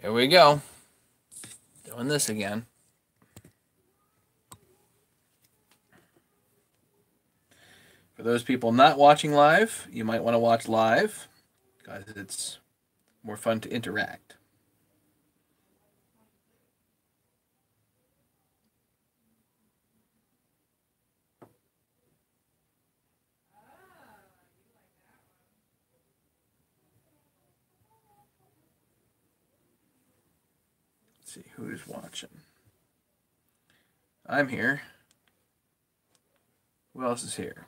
Here we go. Doing this again. For those people not watching live, you might want to watch live because it's more fun to interact. Let's see who's watching. I'm here. Who else is here?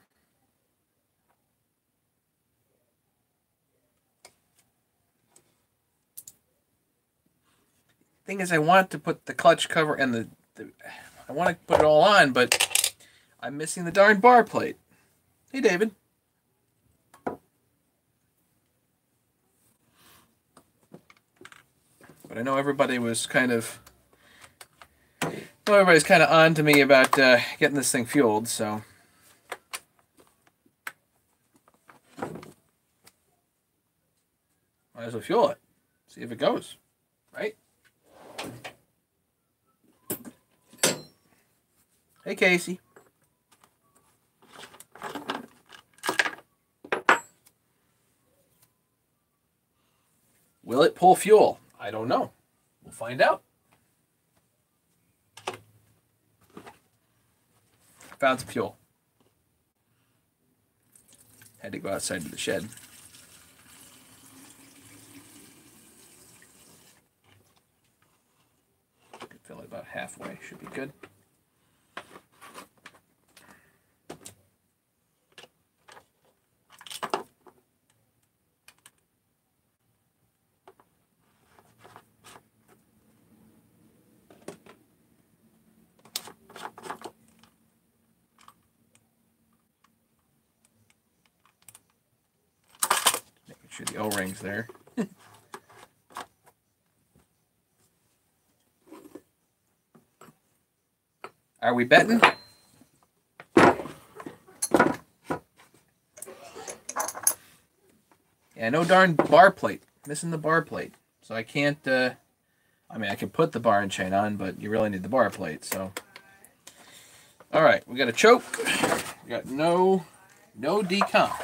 Thing is, I want to put the clutch cover and I want to put it all on, but I'm missing the darn bar plate. Hey, David. But I know everybody was everybody's kind of on to me about getting this thing fueled, so. Might as well fuel it. See if it goes, right? Hey, Casey. Will it pull fuel? I don't know. We'll find out. Found some fuel. Had to go outside to the shed. Fill it about halfway. Should be good. Making sure the O-ring's there. Are we betting? Yeah, no darn bar plate. Missing the bar plate. So I can't, I mean, I can put the bar and chain on, but you really need the bar plate, so. All right, we got a choke. We got no decomp.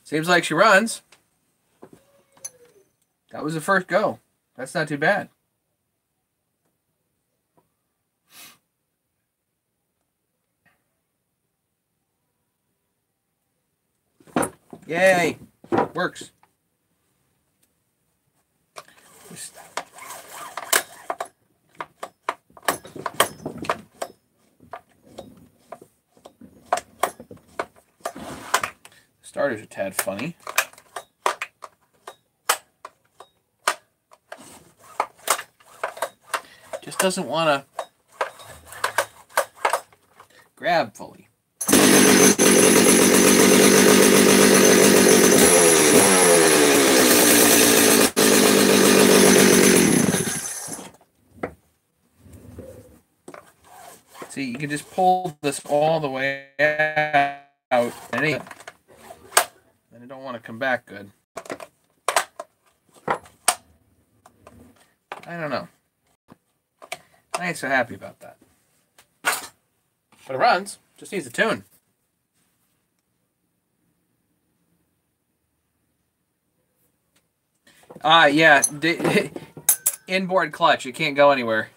Seems like she runs. That was the first go. That's not too bad. Yay. Works. Starter's a tad funny. Just doesn't want to grab fully. See, you can just pull this all the way out and it don't want to come back good. I don't know. I ain't so happy about that. But it runs. Just needs a tune. Yeah. Inboard clutch. It can't go anywhere.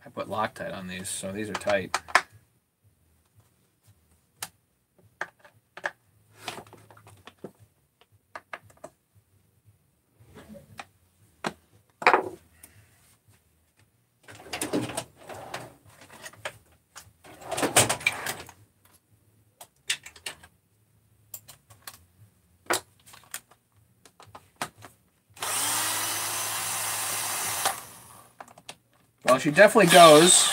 I put Loctite on these, so these are tight. Well, she definitely goes.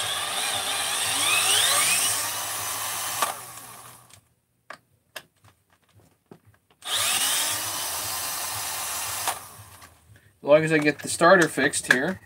As long as I get the starter fixed here.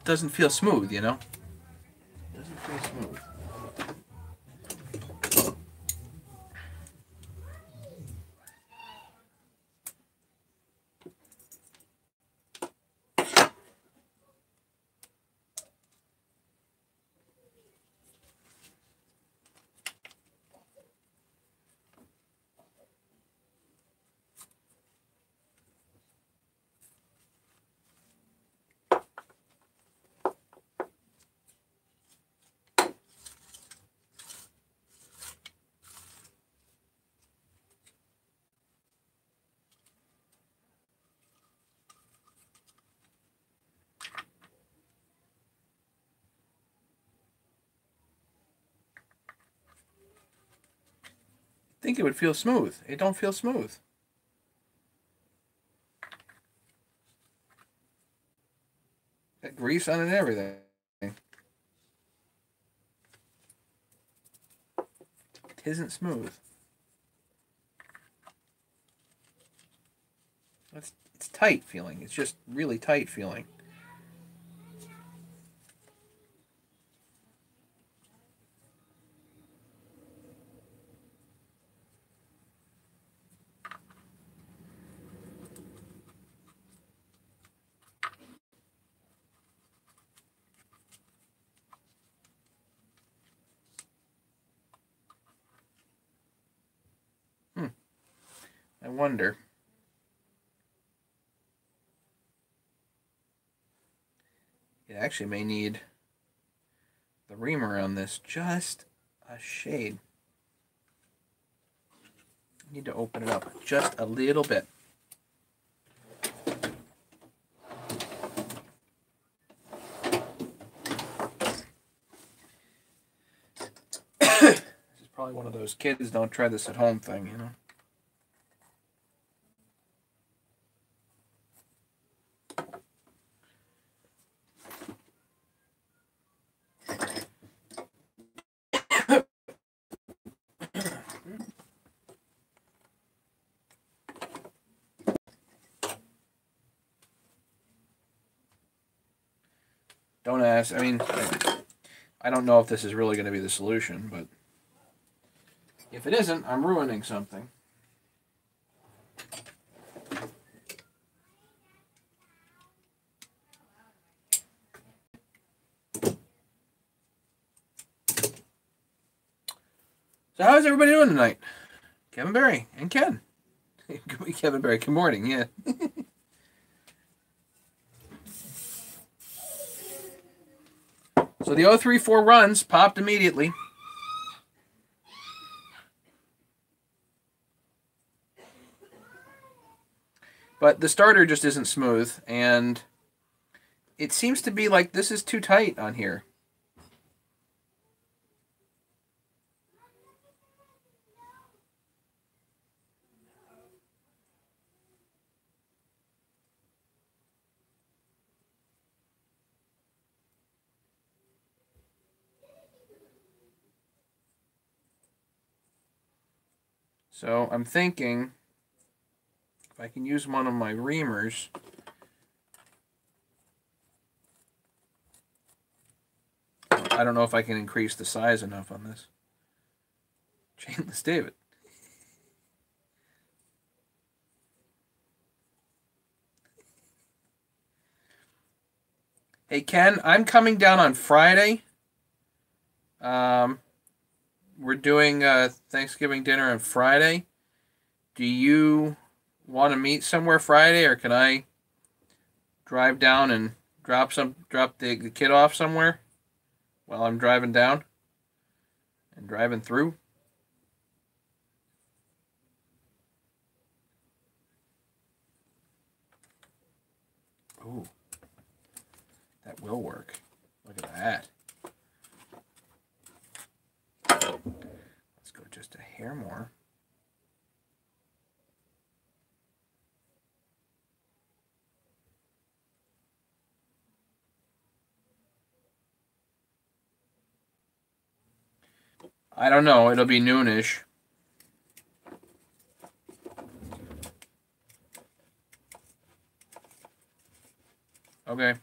Doesn't feel smooth, you know. Doesn't feel smooth. I think it would feel smooth. It don't feel smooth. Got grease on it and everything. It isn't smooth. It's tight feeling. It's just really tight feeling. I wonder. It actually may need the reamer on this just a shade. I need to open it up just a little bit. This is probably one of those kids don't try this at home thing, you know. Don't ask. I mean, I don't know if this is really going to be the solution, but if it isn't, I'm ruining something. So how's everybody doing tonight? Kevin Barry and Ken. Kevin Barry, good morning, yeah. So the 034 runs popped immediately. But the starter just isn't smooth, and it seems to be like this is too tight on here. So I'm thinking if I can use one of my reamers. I don't know if I can increase the size enough on this. Chainless David. Hey Ken, I'm coming down on Friday. We're doing Thanksgiving dinner on Friday. Do you want to meet somewhere Friday, or can I drive down and drop the kid off somewhere while I'm driving down and driving through? Ooh, that will work. Look at that. Let's go just a hair more. I don't know. It'll be noonish. Okay.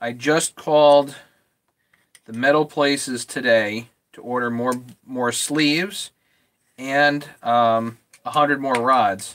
I just called the metal places today to order more sleeves and 100 more rods.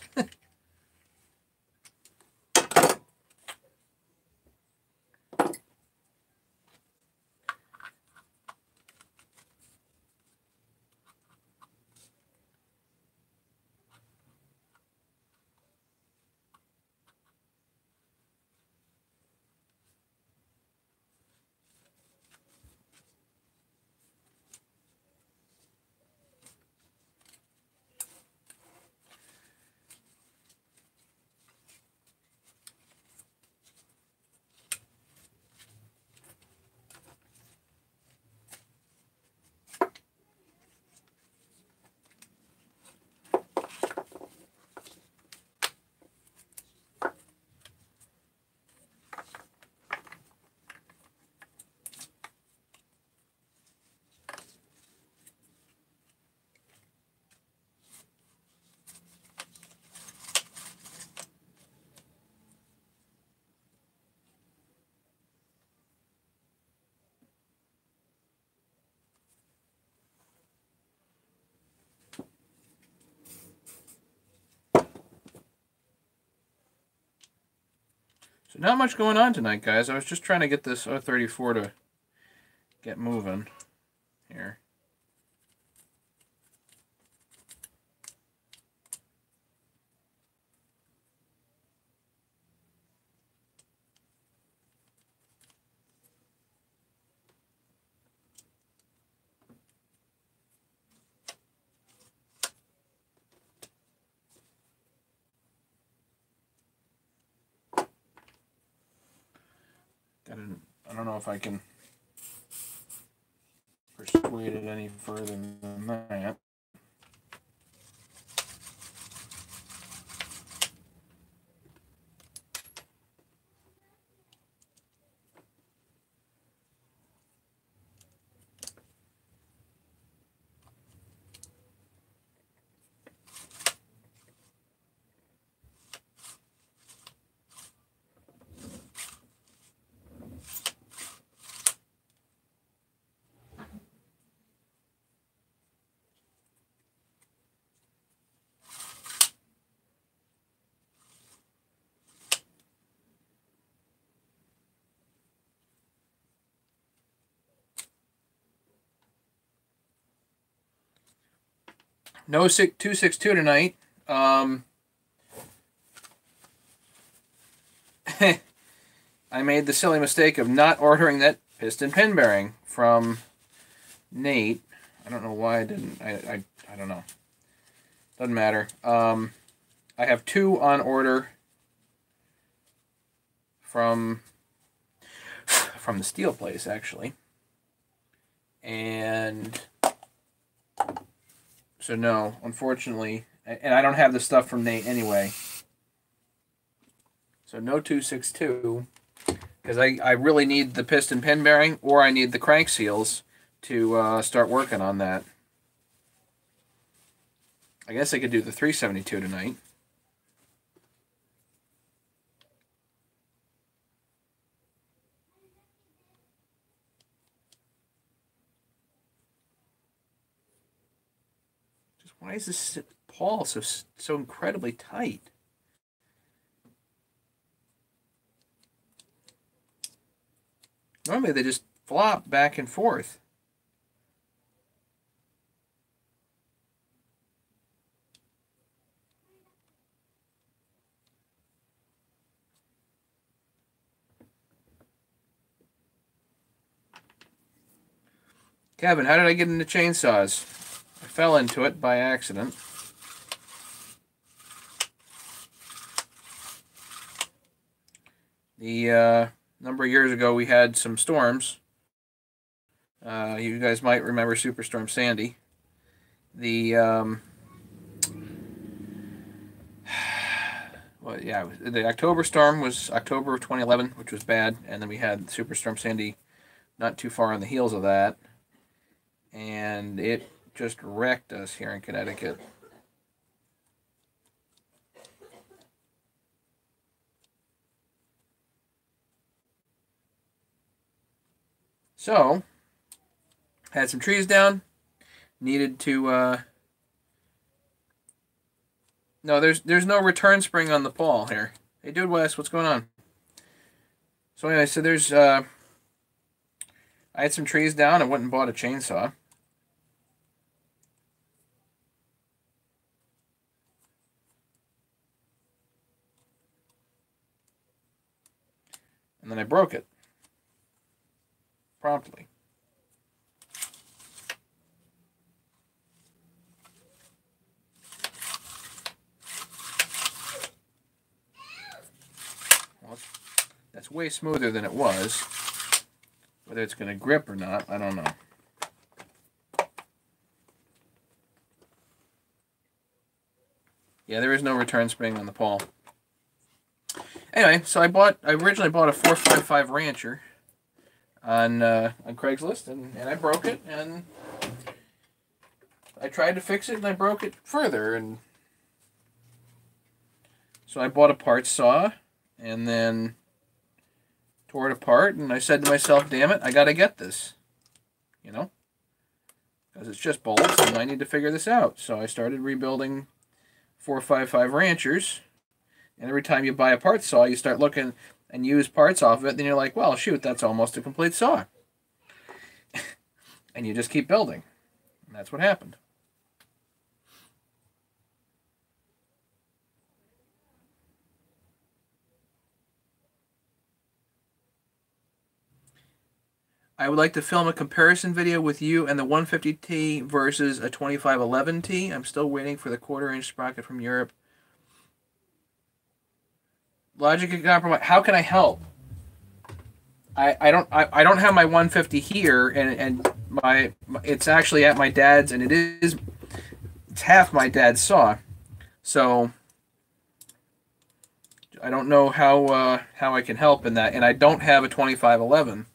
So not much going on tonight, guys. I was just trying to get this 034 to get moving here. I don't know if I can persuade it any further than that. No 262 tonight. I made the silly mistake of not ordering that piston pin bearing from Nate. I don't know why I didn't. I don't know. Doesn't matter. I have 2 on order from the steel place, actually. And So no, unfortunately, and I don't have the stuff from Nate anyway. So no 262, because I really need the piston pin bearing, or I need the crank seals to start working on that. I guess I could do the 372 tonight. Just why is this pawl so incredibly tight? Normally they just flop back and forth. Kevin, how did I get into chainsaws? I fell into it by accident. The number of years ago we had some storms. You guys might remember Superstorm Sandy. The well, yeah, the October storm was October of 2011, which was bad, and then we had Superstorm Sandy not too far on the heels of that, and it just wrecked us here in Connecticut. So, had some trees down, needed to, no, there's no return spring on the pawl here. Hey, Dude West, what's going on? So anyway, so there's, I had some trees down, I went and bought a chainsaw. And then I broke it. Promptly. Well, that's way smoother than it was. Whether it's going to grip or not, I don't know. Yeah, there is no return spring on the pawl. Anyway, so I originally bought a 455 Rancher on Craigslist, and I broke it, and I tried to fix it, and I broke it further, and so I bought a parts saw, and then tore it apart, and I said to myself, damn it, I gotta get this, you know, because it's just bolts, and I need to figure this out. So I started rebuilding 455 Ranchers, and every time you buy a parts saw, you start looking and use parts off of it, then you're like, well, shoot, that's almost a complete saw. And you just keep building. And that's what happened. I would like to film a comparison video with you and the 150T versus a 2511T. I'm still waiting for the quarter-inch sprocket from Europe. Logic and compromise. How can I help? I don't have my 150 here, and it's actually at my dad's, and it's half my dad's saw, so I don't know how I can help in that, and I don't have a 2511.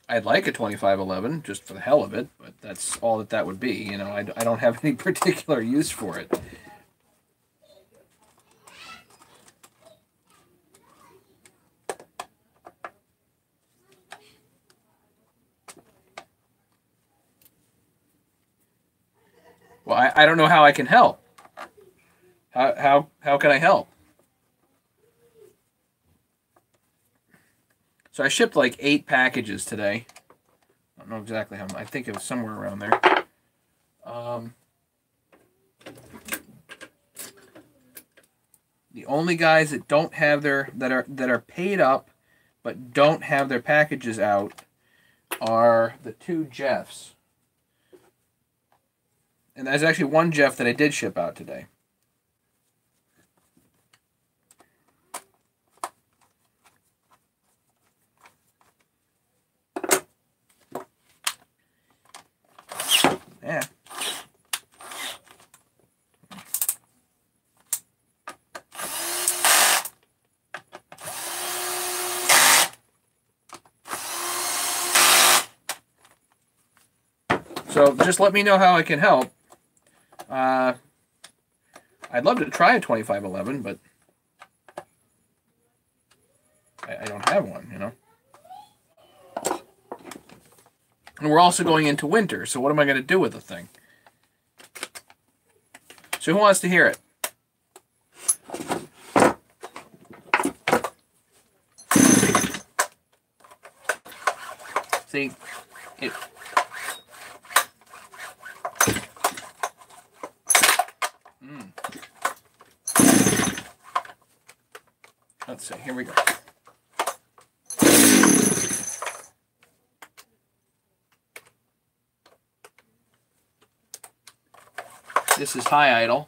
I'd like a 2511 just for the hell of it, but that's all that would be. You know, I don't have any particular use for it. Well, I don't know how I can help. How can I help? So I shipped like 8 packages today. I don't know exactly how many. I think it was somewhere around there. The only guys that don't have that are paid up but don't have their packages out are the 2 Jeffs. And there's actually 1 Jeff that I did ship out today. So just let me know how I can help. I'd love to try a 2511, but I don't have one, you know. And we're also going into winter, so what am I going to do with the thing? So who wants to hear it? See, it. Let's see, here we go. This is high idle.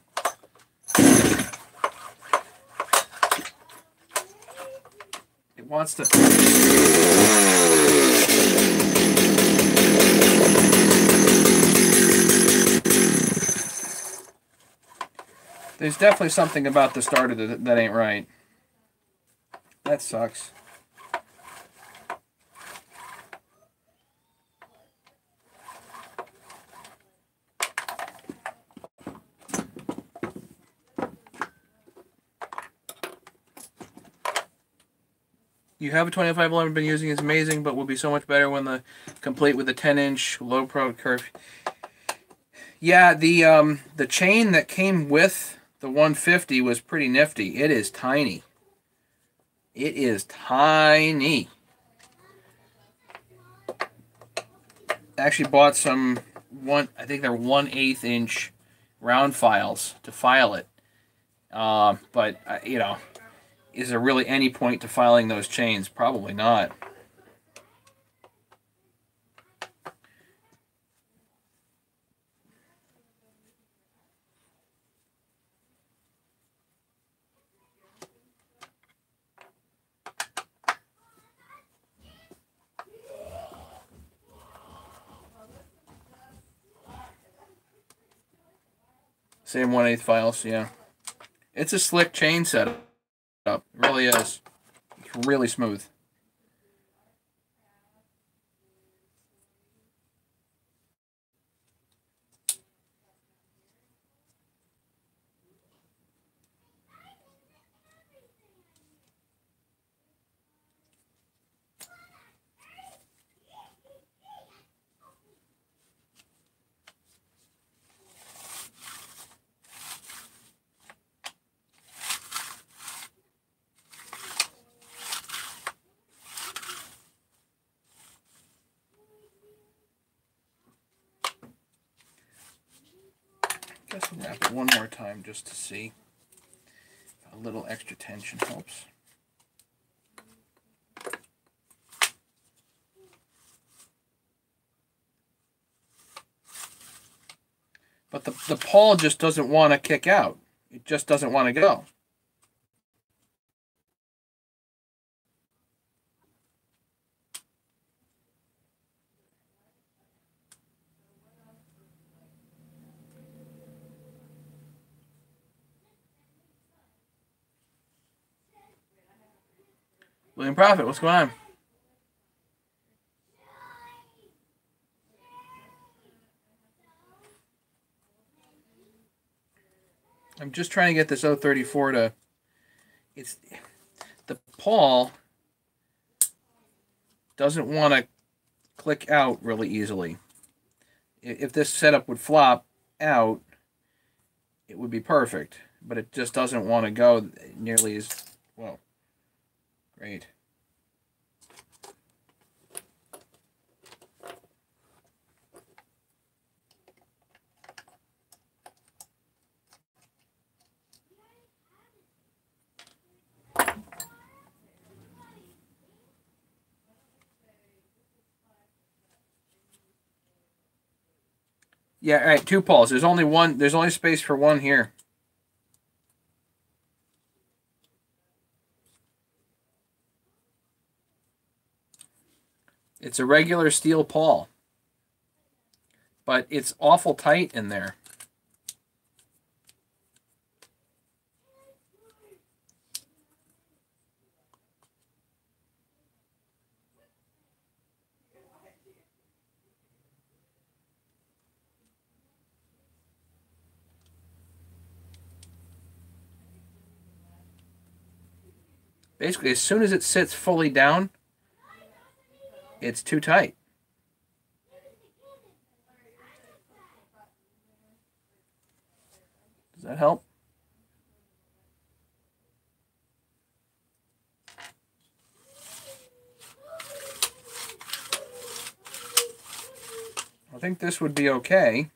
It wants to... There's definitely something about the starter that ain't right. That sucks. You have a 2511 been using, it's amazing, but will be so much better when complete with the 10-inch low pro curve. Yeah, the chain that came with the 150 was pretty nifty. It is tiny. It is tiny. I actually bought some I think they're 1/8 inch round files to file it. But you know, is there really any point to filing those chains? Probably not. Same 1/8 files, yeah. It's a slick chain setup. It really is. It's really smooth. I guess I'll wrap it one more time just to see if a little extra tension helps. But the pawl just doesn't want to kick out. It just doesn't want to go. William Prophet, what's going on? I'm just trying to get this 034 to... It's the pawl doesn't want to click out really easily. If this setup would flop out, it would be perfect. But it just doesn't want to go nearly as well. Great. Yeah, all right, 2 pawls. There's only one. There's only space for one here. It's a regular steel pawl, but it's awful tight in there. Basically, as soon as it sits fully down, it's too tight. Does that help? I think this would be okay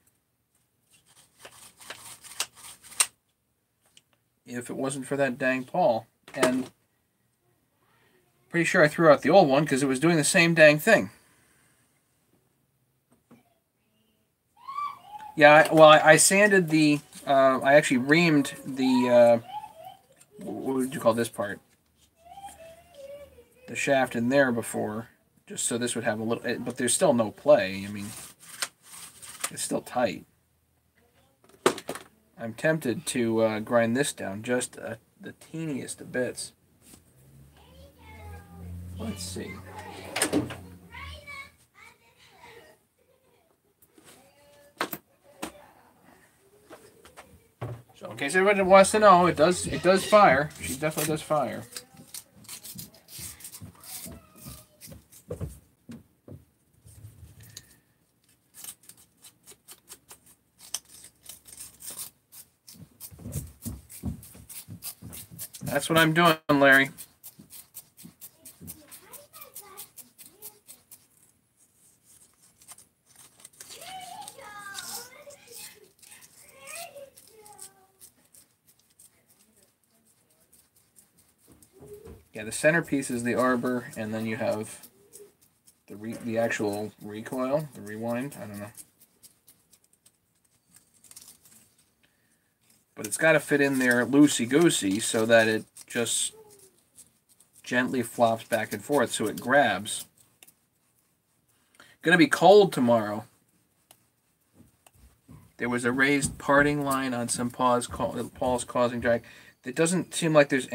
if it wasn't for that dang pawl. And pretty sure I threw out the old one because it was doing the same dang thing. Yeah, well, I sanded the, I actually reamed the, what would you call this part? The shaft in there before, just so this would have a little, but there's still no play. I mean, it's still tight. I'm tempted to grind this down just the teeniest of bits. Let's see. So in case everybody wants to know, it does fire. She definitely does fire. That's what I'm doing, Larry. Yeah, the centerpiece is the arbor, and then you have the actual recoil, the rewind. I don't know. But it's got to fit in there loosey-goosey so that it just gently flops back and forth so it grabs. Gonna be cold tomorrow. There was a raised parting line on some paws causing drag. It doesn't seem like there's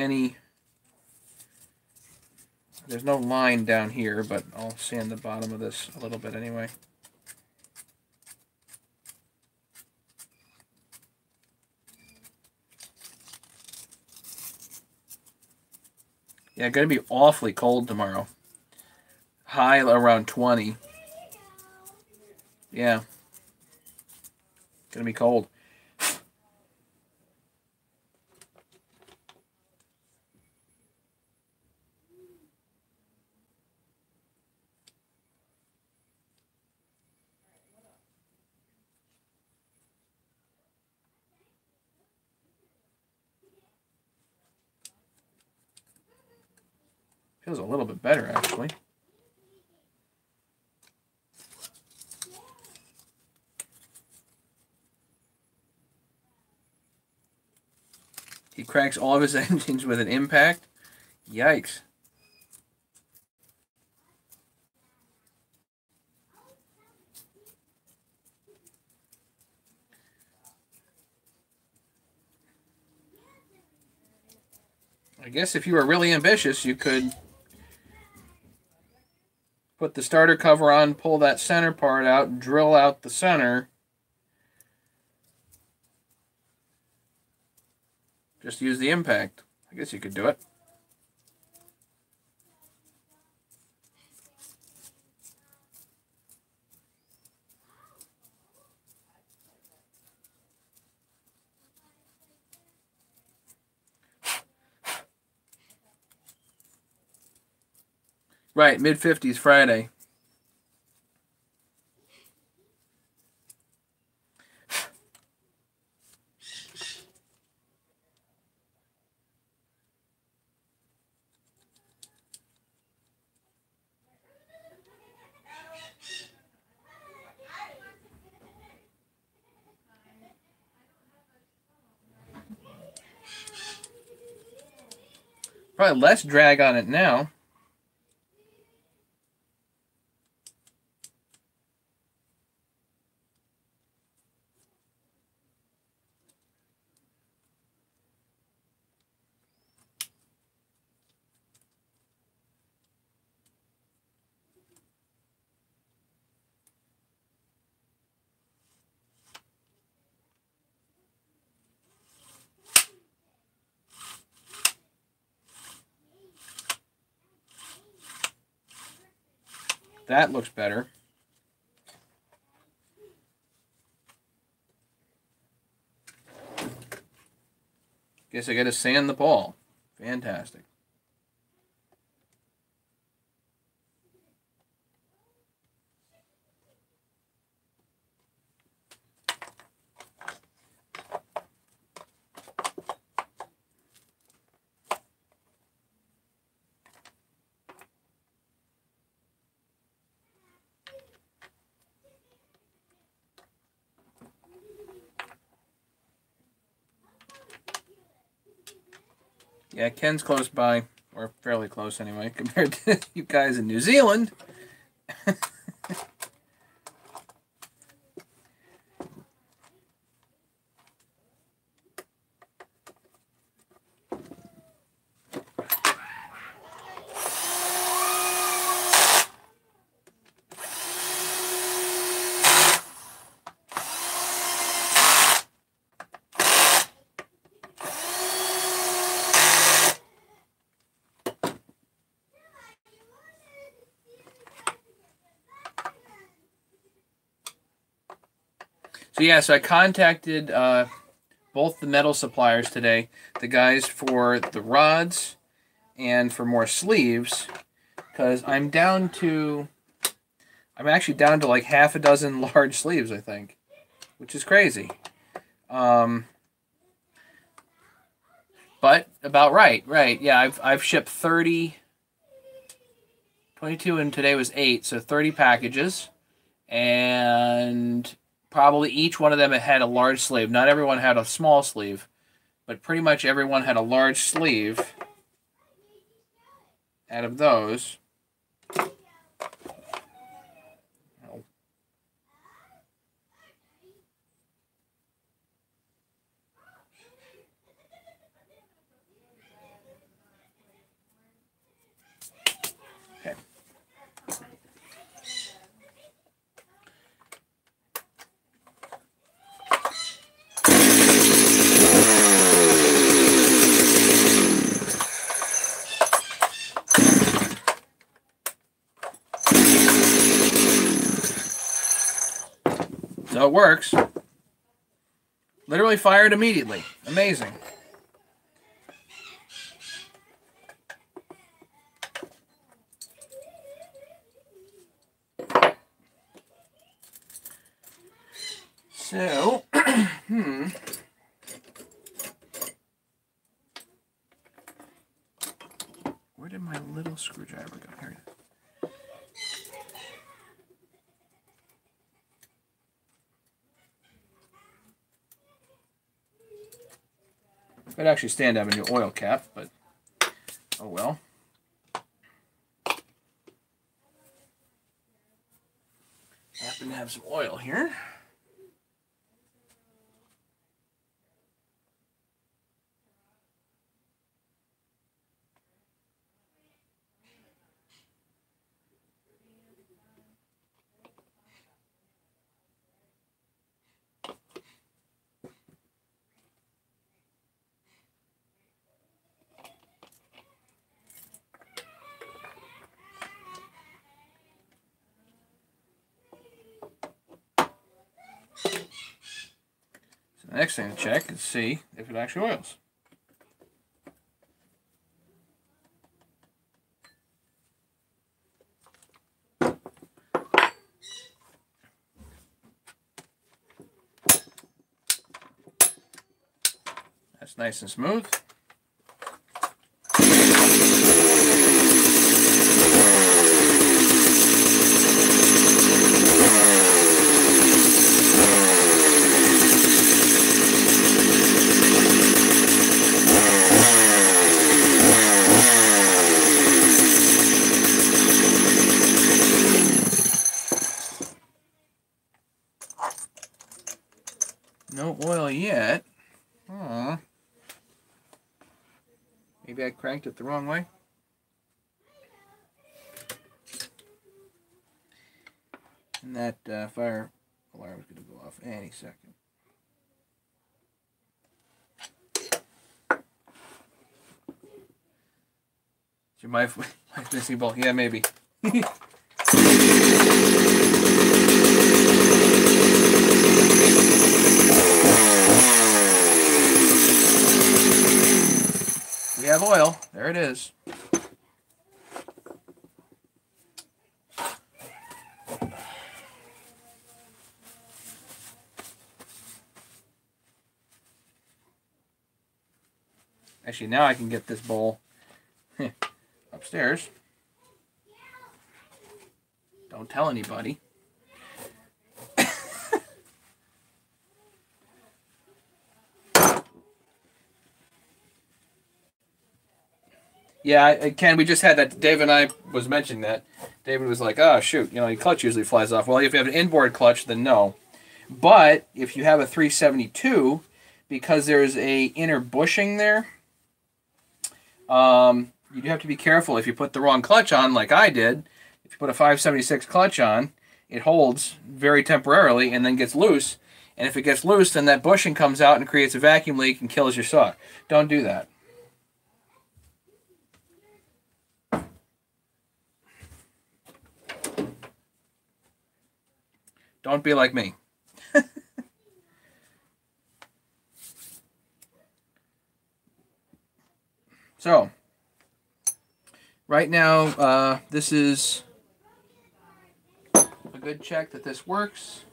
no line down here, but I'll sand the bottom of this a little bit anyway. Yeah, going to be awfully cold tomorrow. High around 20. Yeah. Going to be cold. Feels a little bit better, actually. He cracks all of his engines with an impact. Yikes. I guess if you were really ambitious, you could put the starter cover on, pull that center part out, drill out the center. Just use the impact. I guess you could do it. Right, mid-50s Friday. Probably less drag on it now. That looks better. Guess I got to sand the ball. Fantastic. Yeah, Ken's close by, or fairly close anyway, compared to you guys in New Zealand. So yeah, so I contacted both the metal suppliers today, the guys for the rods and for more sleeves, because I'm actually down to like half a dozen large sleeves, I think, which is crazy. But about right. Yeah, I've shipped 30, 22, and today was 8, so 30 packages, and probably each one of them had a large sleeve. Not everyone had a small sleeve, but pretty much everyone had a large sleeve out of those. Okay. So it works. Literally fired immediately. Amazing. So, where did my little screwdriver go? Here it is. I'd actually stand to have a new oil cap, but oh well. Happen to have some oil here. The next thing to check is see if it actually oils. That's nice and smooth. No oil yet. Aww. Maybe I cranked it the wrong way. And that fire alarm is going to go off any second. Is your wife missing bolt? Yeah, maybe. have oil. There it is. Actually, now I can get this bowl upstairs. Don't tell anybody. Yeah, Ken, we just had that. Dave and I was mentioning that. David was like, oh, shoot, your clutch usually flies off. Well, if you have an inboard clutch, then no. But if you have a 372, because there's a inner bushing there, you do have to be careful. If you put the wrong clutch on, like I did, if you put a 576 clutch on, it holds very temporarily and then gets loose. And if it gets loose, then that bushing comes out and creates a vacuum leak and kills your saw. Don't do that. Don't be like me. So, right now, this is a good check that this works.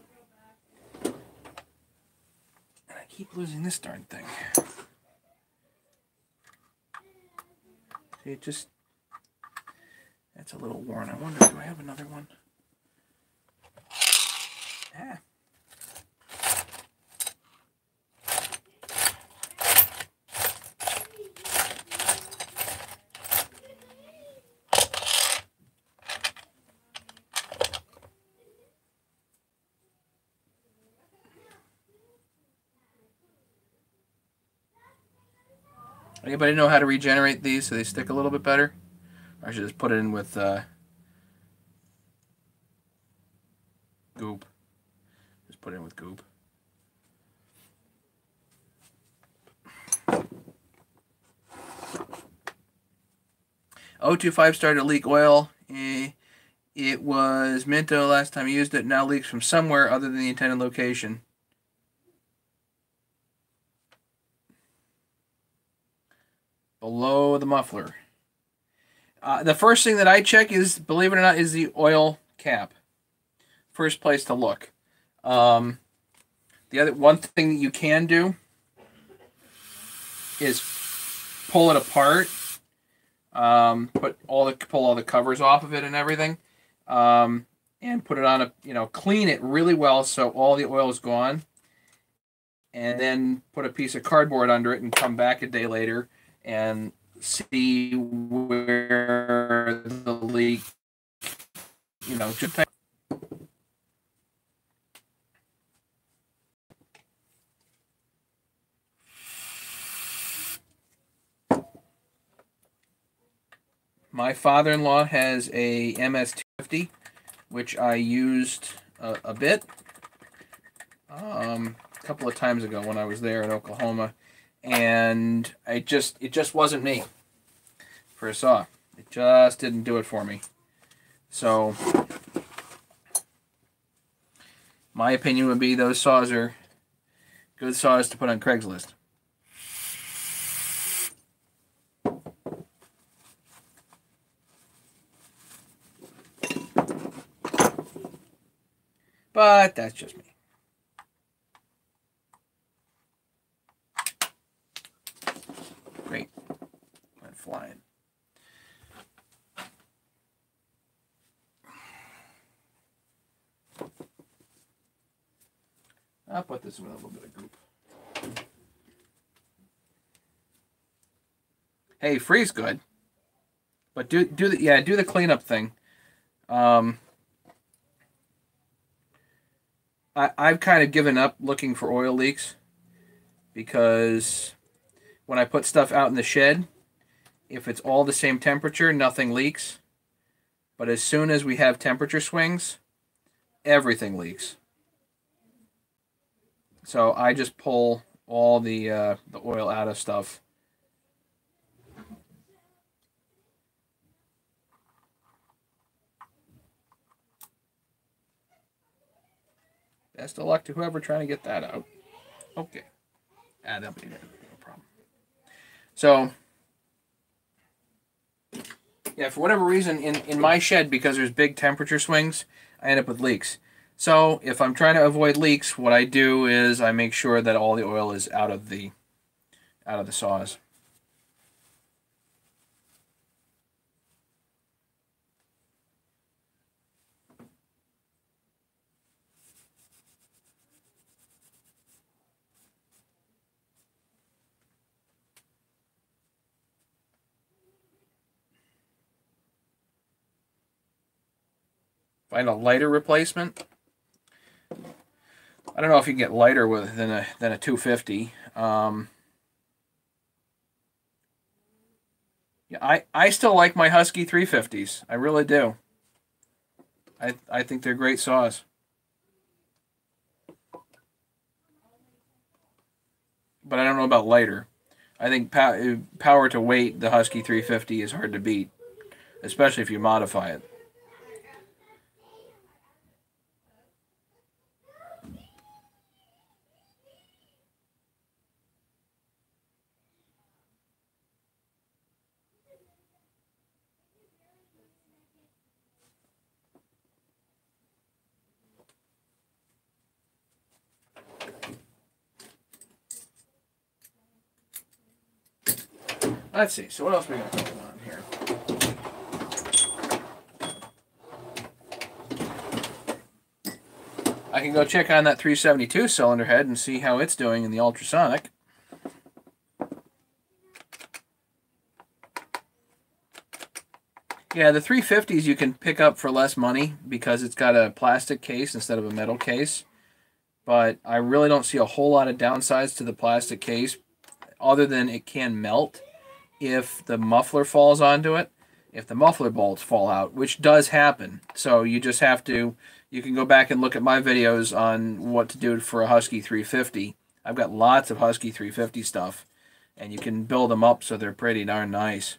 And I keep losing this darn thing. See, it just, that's a little worn. I wonder, do I have another one? Ah. Anybody know how to regenerate these so they stick a little bit better? Or I should just put it in with goop. Just put it in with goop. O25 started to leak oil. It was Minto last time I used it. Now leaks from somewhere other than the intended location. Below the muffler. The first thing that I check is, believe it or not, is the oil cap. First place to look. The other one thing that you can do is pull it apart. Pull all the covers off of it and everything, and put it on a clean it really well so all the oil is gone, and then put a piece of cardboard under it and come back a day later and see where the leak, just my father-in-law has a MS-250, which I used a bit a couple of times ago when I was there in Oklahoma, and it just wasn't me for a saw. It just didn't do it for me. So my opinion would be those saws are good saws to put on Craigslist. But that's just me. Great. Went flying. I'll put this with a little bit of goop. Hey, free's good. But do the cleanup thing. I've kind of given up looking for oil leaks because when I put stuff out in the shed, if it's all the same temperature, nothing leaks. But as soon as we have temperature swings, everything leaks. So I just pull all the oil out of stuff. Best of luck to whoever trying to get that out. Okay. That'll be no problem. So, Yeah, for whatever reason, in my shed, because there's big temperature swings, I end up with leaks. So if I'm trying to avoid leaks, what I do is I make sure that all the oil is out of the saws. Find a lighter replacement. I don't know if you can get lighter than a 250. Yeah, I still like my Husky 350s. I really do. I think they're great saws. But I don't know about lighter. I think power to weight, the Husky 350 is hard to beat, especially if you modify it. Let's see. So what else we got going on here? I can go check on that 372 cylinder head and see how it's doing in the ultrasonic. Yeah, the 350s you can pick up for less money because it's got a plastic case instead of a metal case. But I really don't see a whole lot of downsides to the plastic case other than it can melt if the muffler falls onto it, if the muffler bolts fall out, which does happen. So you just have to, you can go back and look at my videos on what to do for a Husky 350. I've got lots of Husky 350 stuff, and you can build them up so they're pretty darn nice.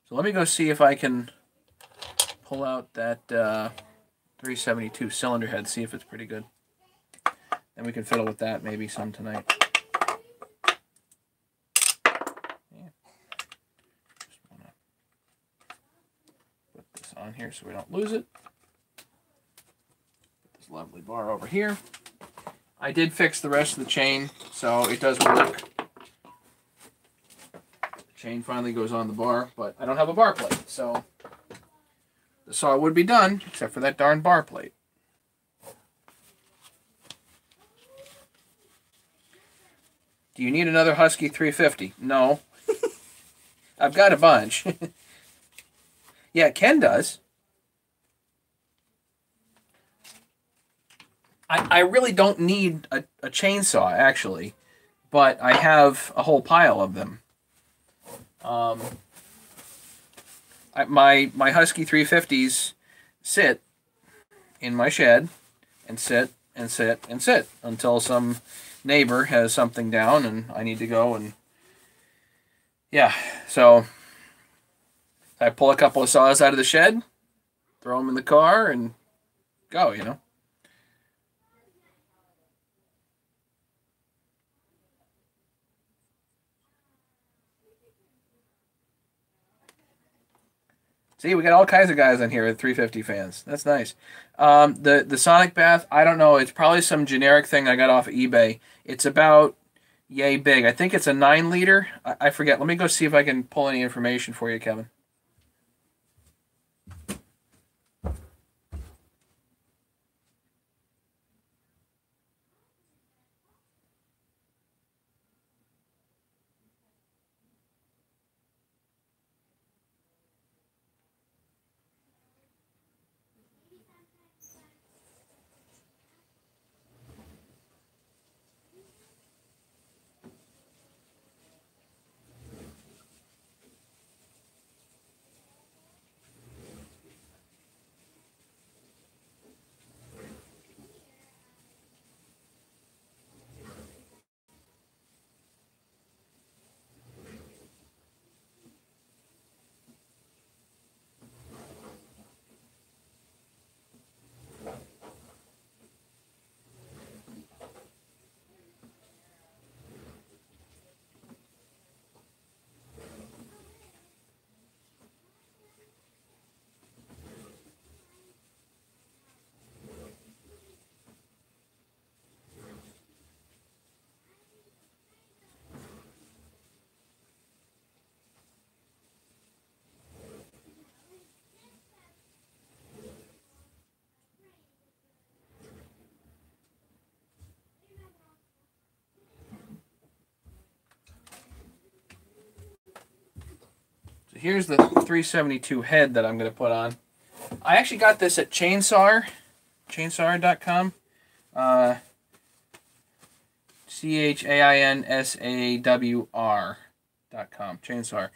So let me go see if I can pull out that 372 cylinder head, see if it's pretty good. And we can fiddle with that maybe some tonight. Yeah. Just want to put this on here so we don't lose it. Put this lovely bar over here. I did fix the rest of the chain, so it does work. The chain finally goes on the bar, but I don't have a bar plate, so the saw would be done, except for that darn bar plate. Do you need another Husky 350? No. I've got a bunch. Yeah, Ken does. I really don't need a chainsaw, actually, but I have a whole pile of them. My Husky 350s sit in my shed and sit and sit and sit until some neighbor has something down and I need to go and yeah, so I pull a couple of saws out of the shed, throw them in the car and go, you know. See, we got all kinds of guys on here with 350 fans. That's nice. The Sonic Bath, I don't know. It's probably some generic thing I got off of eBay. It's about yay big. I think it's a 9-liter. I forget. Let me go see if I can pull any information for you, Kevin. here's the 372 head that I'm going to put on. I actually got this at Chainsawr, chainsawr.com. CHAINSAWR.com, Chainsawr.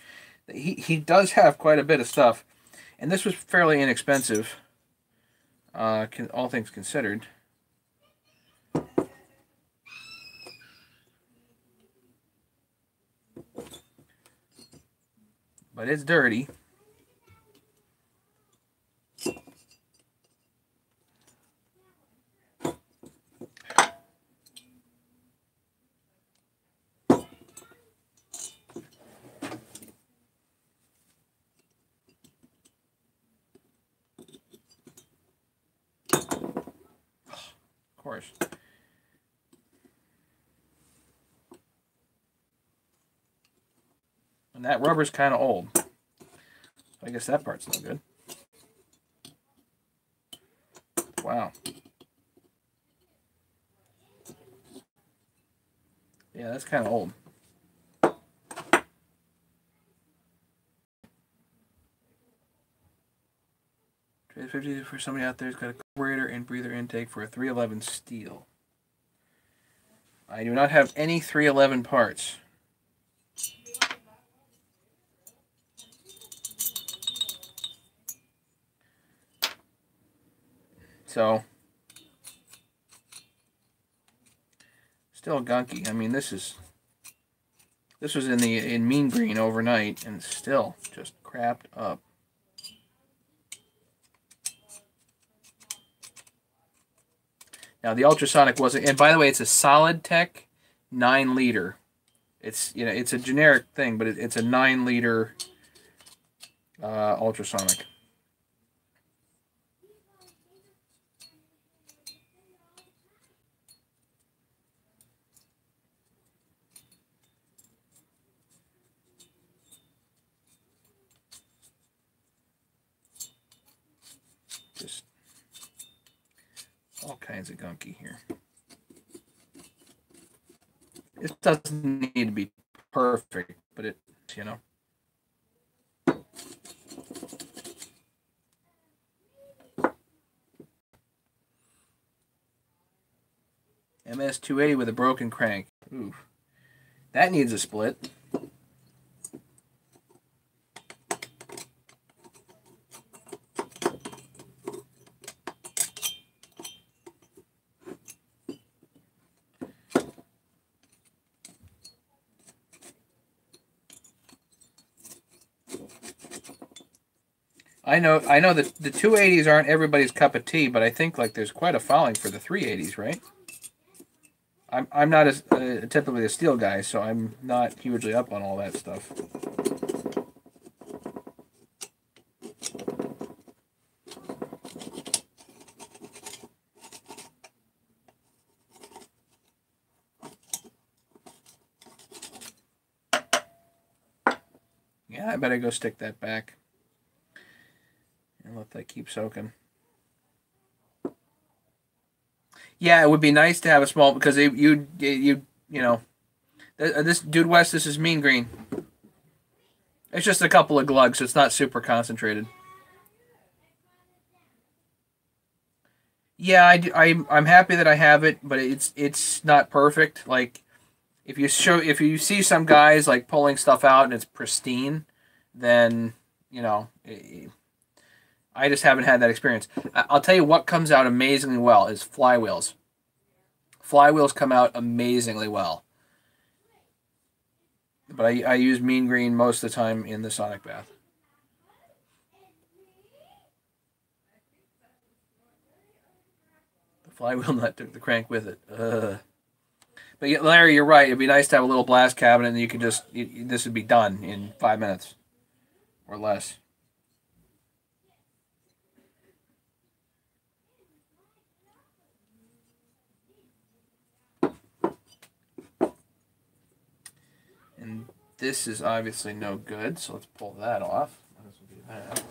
He does have quite a bit of stuff, and this was fairly inexpensive, all things considered. But it's dirty. Of course. And that rubber's kind of old. I guess that part's no good. Wow. Yeah, that's kind of old. Trade 50 for somebody out there who's got a carburetor and breather intake for a 311 steel. I do not have any 311 parts. So, still gunky. I mean, this was in mean green overnight, and still just crapped up. Now the ultrasonic wasn't, and by the way, it's a Solidtech 9-liter. It's it's a generic thing, but it's a 9-liter ultrasonic. Just all kinds of gunky here. It doesn't need to be perfect, but it's, MS280 with a broken crank. Ooh. That needs a split. I know that the 280s aren't everybody's cup of tea, but I think like there's quite a following for the 380s, right? I'm not as typically a steel guy, so I'm not hugely up on all that stuff. Yeah, I better go stick that back and let that keep soaking. Yeah, it would be nice to have a small, because you know, this Dude West, this is mean green. It's just a couple of glugs, so it's not super concentrated. Yeah, I'm happy that I have it, but it's not perfect. Like if you see some guys like pulling stuff out and it's pristine, then I just haven't had that experience. I'll tell you what comes out amazingly well is flywheels. Flywheels come out amazingly well. But I use mean green most of the time in the Sonic Bath. The flywheel nut took the crank with it. But Larry, you're right. It'd be nice to have a little blast cabinet, and you could just this would be done in 5 minutes or less. And this is obviously no good, so let's pull that off. Might as well do that.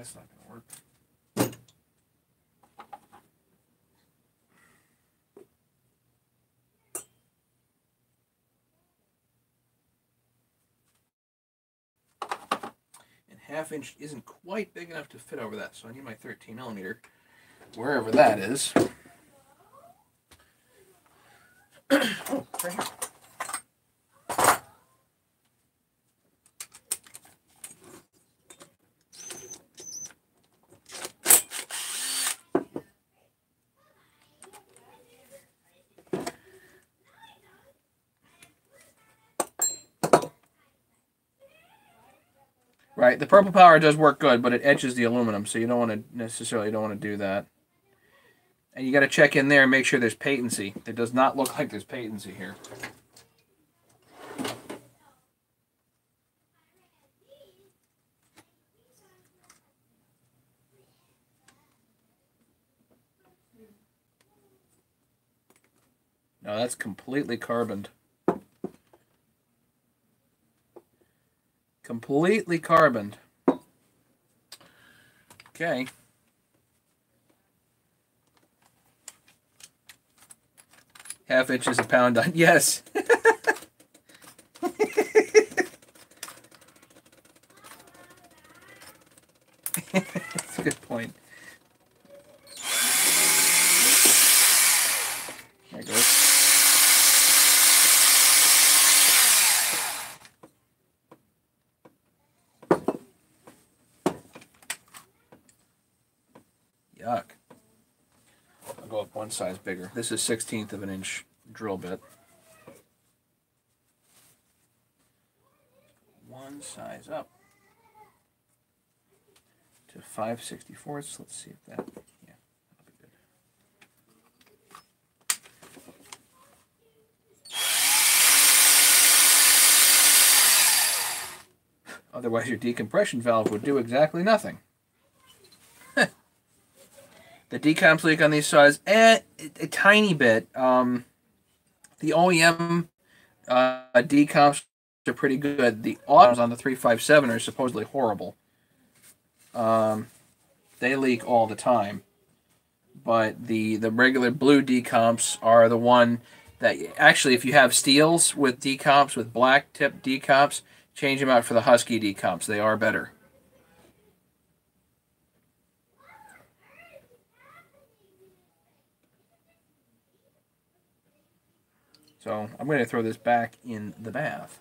that's not going to work. And 1/2 inch isn't quite big enough to fit over that, so I need my 13mm, wherever that is. Oh, right here. Right, the purple powder does work good, but it etches the aluminum, so you don't want to necessarily do that. And you got to check in there and make sure there's patency. It does not look like there's patency here. No, that's completely carboned. Completely carboned. Okay. Half inch is a pound on. Yes. That's a good point. There it goes. Yuck. I'll go up one size bigger. This is 1/16 of an inch drill bit. One size up to 5/64. Let's see if that, yeah, that'll be good. Otherwise your decompression valve would do exactly nothing. The decomps leak on these sides, a tiny bit. The OEM decomps are pretty good. The autos on the 357 are supposedly horrible. They leak all the time. But the regular blue decomps are the one that, actually, if you have steels with decomps, with black tip decomps, change them out for the Husky decomps. They are better. So I'm going to throw this back in the bath.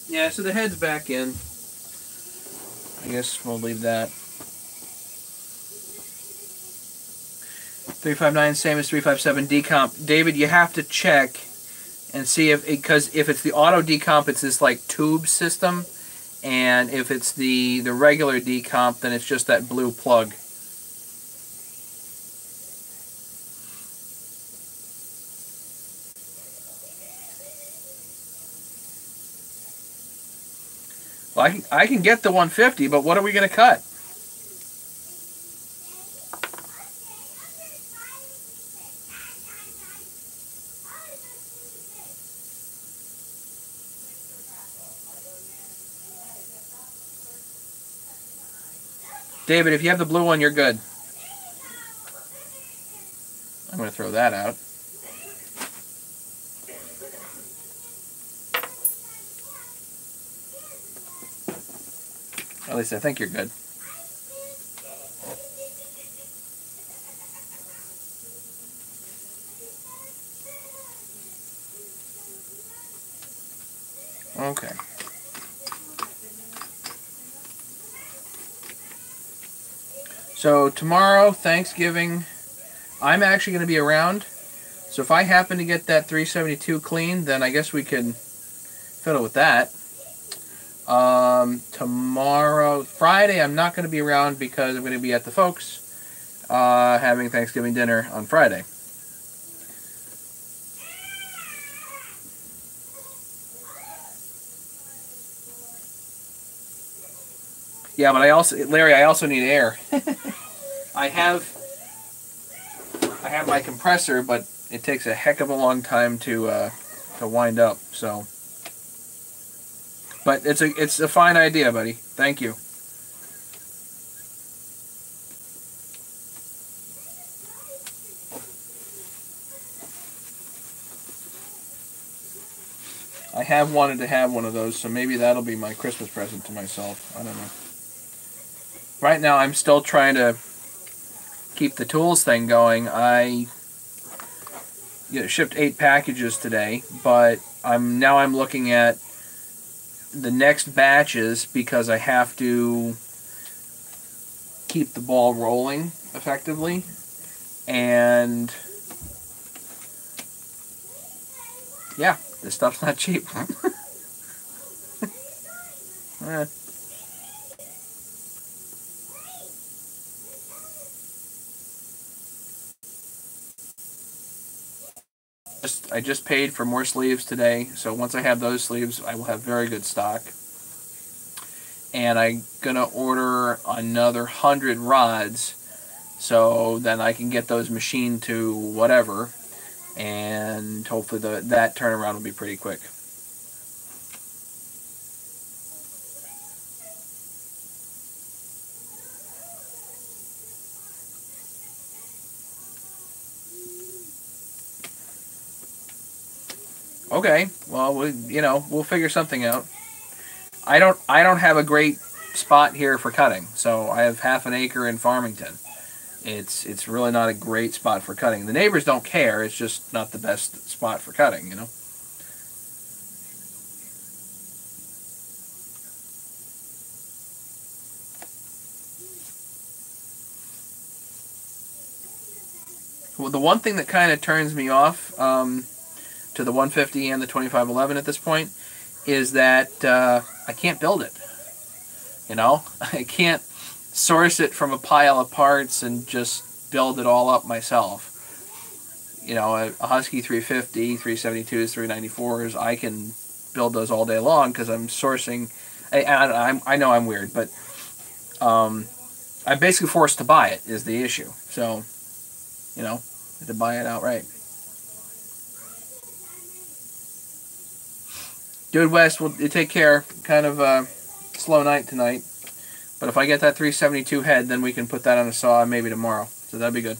Yeah, so the head's back in. I guess we'll leave that. 359, same as 357 decomp. David, you have to check and see if, because if it's the auto decomp, it's this like tube system, and if it's the regular decomp, then it's just that blue plug. Well, I can get the 150, but what are we going to cut? David, if you have the blue one, you're good. I'm going to throw that out. At least I think you're good. Okay. So tomorrow, Thanksgiving, I'm actually going to be around. So if I happen to get that 372 clean, then I guess we can fiddle with that. Tomorrow, Friday, I'm not going to be around because I'm going to be at the folks having Thanksgiving dinner on Friday. Yeah, but Larry, I also need air. I have my compressor, but it takes a heck of a long time to wind up. So, but it's a fine idea, buddy. Thank you. I have wanted to have one of those, so maybe that'll be my Christmas present to myself. I don't know. Right now, I'm still trying to keep the tools thing going. I shipped 8 packages today, but I'm looking at the next batches because I have to keep the ball rolling effectively, and yeah, this stuff's not cheap. I just paid for more sleeves today, so once I have those sleeves, I will have very good stock. And I'm gonna order another 100 rods, so then I can get those machined to whatever, and hopefully that turnaround will be pretty quick. Okay, well, we'll figure something out. I don't have a great spot here for cutting, so I have half an acre in Farmington. It's really not a great spot for cutting. The neighbors don't care. It's just not the best spot for cutting, you know. Well, the one thing that kind of turns me off to the 150 and the 2511 at this point is that I can't build it. You know, I can't source it from a pile of parts and just build it all up myself. You know, a Husky 350, 372s, 394s, I can build those all day long because I'm sourcing. I know I'm weird, but I'm basically forced to buy it is the issue. So, you know, I have to buy it outright. Dude West, well, you take care. Kind of a slow night tonight. But if I get that 372 head, then we can put that on a saw maybe tomorrow. So that'd be good.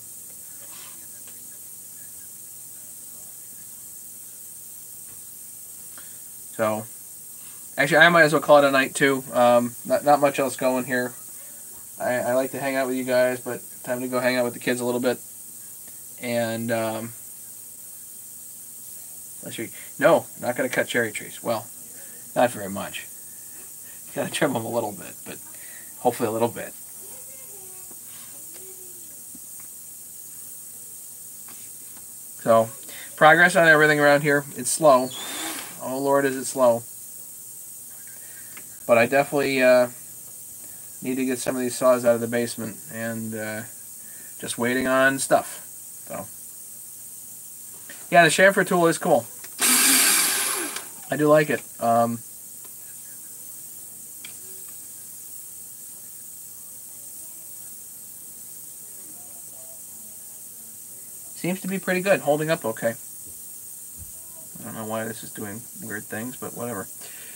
So, actually, I might as well call it a night too. Not much else going here. I like to hang out with you guys, but time to go hang out with the kids a little bit. And no, not going to cut cherry trees. Well, not very much. Got to trim them a little bit, but hopefully a little bit. So, progress on everything around here. It's slow. Oh Lord, is it slow. But I definitely need to get some of these saws out of the basement, and just waiting on stuff. So, yeah, the chamfer tool is cool. I do like it. Seems to be pretty good, holding up okay. I don't know why this is doing weird things, but whatever.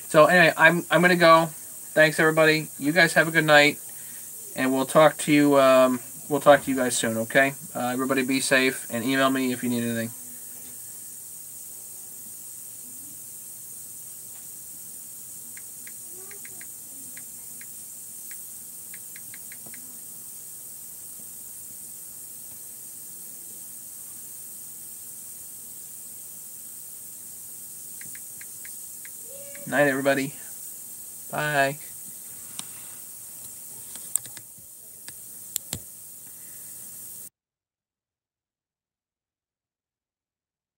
So anyway, I'm gonna go. Thanks everybody. You guys have a good night, and we'll talk to you. We'll talk to you guys soon. Okay. Everybody be safe, and email me if you need anything. Night, everybody. Bye.